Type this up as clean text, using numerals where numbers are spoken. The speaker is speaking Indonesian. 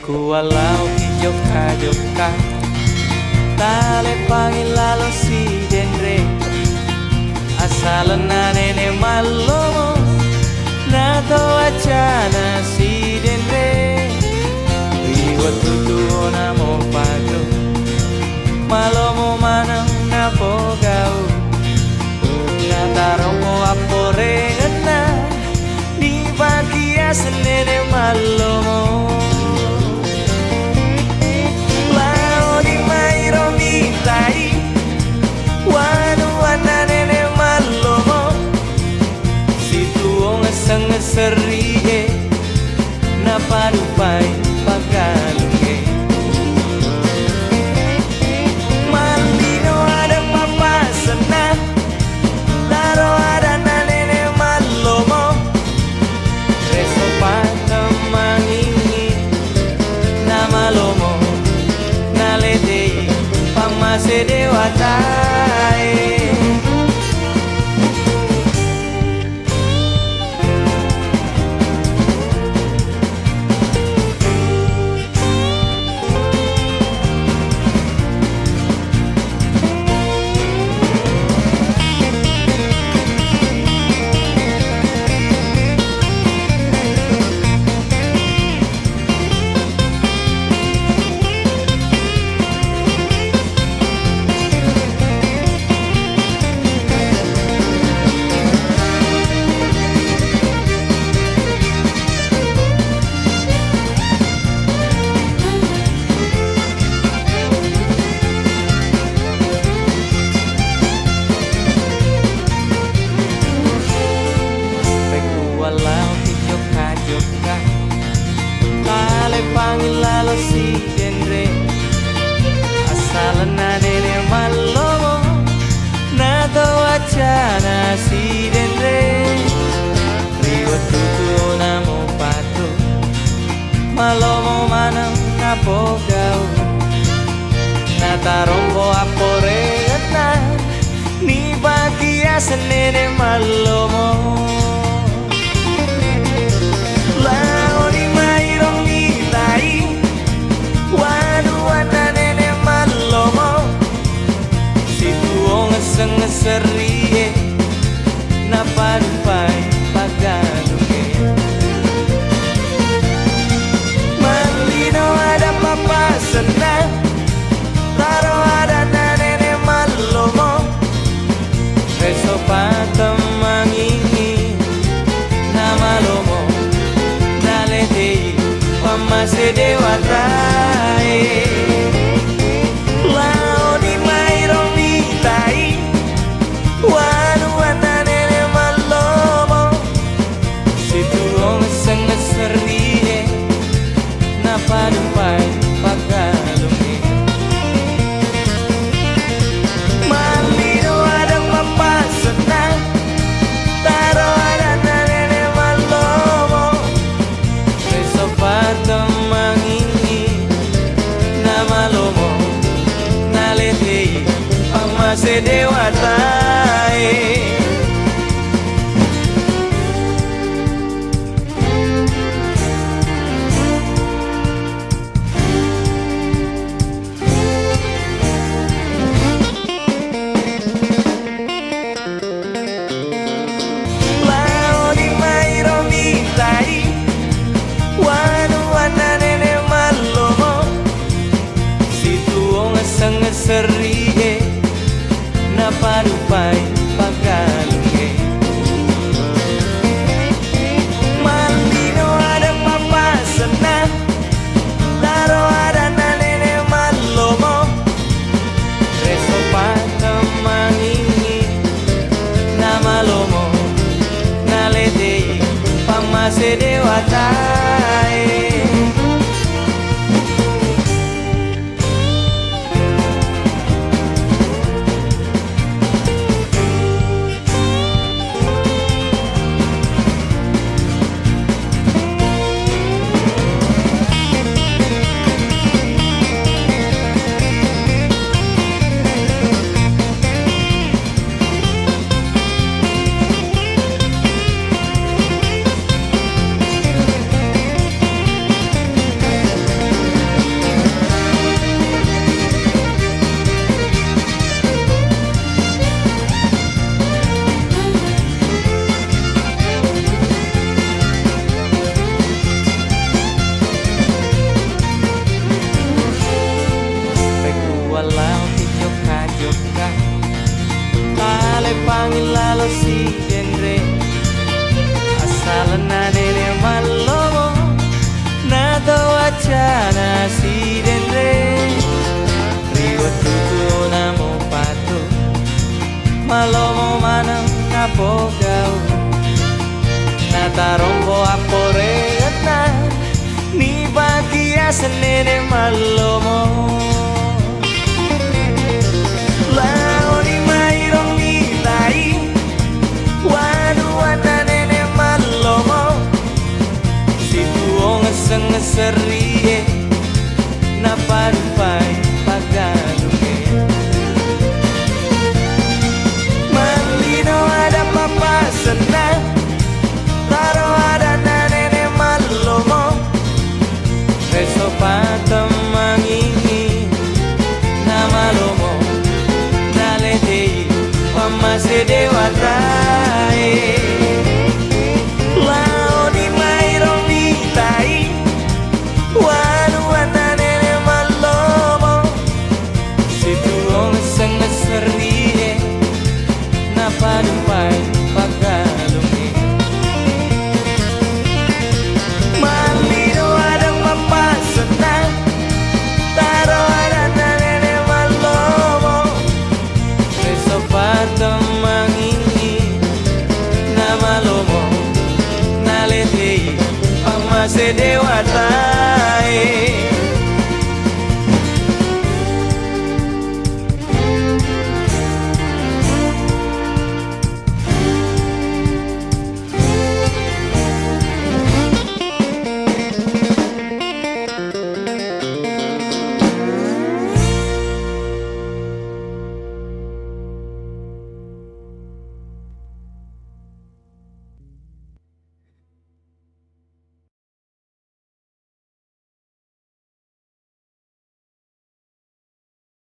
Peku walau hijau kajoka Tale pangilalo si denre Asalana nene malomo Nato acana si denre Iwa tutu namo pato Malomo manang napo gau Natarong apore na Di bagia senene malomo Serie na padupai pagalunge Malino ada papa sena Laro ada nane malomo Reso patamangingi Na malomo Na ledei pamase dewatai Pangilalo si denre Asalana nene malomo Nato acana si denre Riwa tutu namo pato Malomo manang napo gau Natarombo apore na Ni bagia senene malomo Serie na padupai pagalunge Malino ada papa senang Taro ada nane malomo Reso patamangingi Na malomo Na ledei pamase dewatai Padupai pagalunge Malino ada papa senang Taro ada nane malomo Reso patamangingi Na malomo Na ledei pamase dewatai Serie na padupai pagalunge Malino ada papa senang Laro ada nane malomo Reso patamangingi Na malomo Na ledei pamase dewatai panggil lalo si genre asalan nene malomo nato wacana si genre ribut tutu namo patu malomo manang kapogau natarombo apore na ni bagia senene malomo serie na parupai pagalume malino ada papa senang taro ada nane malomo reso patam mangini na malomo naletei pamase dewatai padupai pagalungi malino ada papa senang taro ada nane malomo reso patam mangini na malomo naletei pamase dewata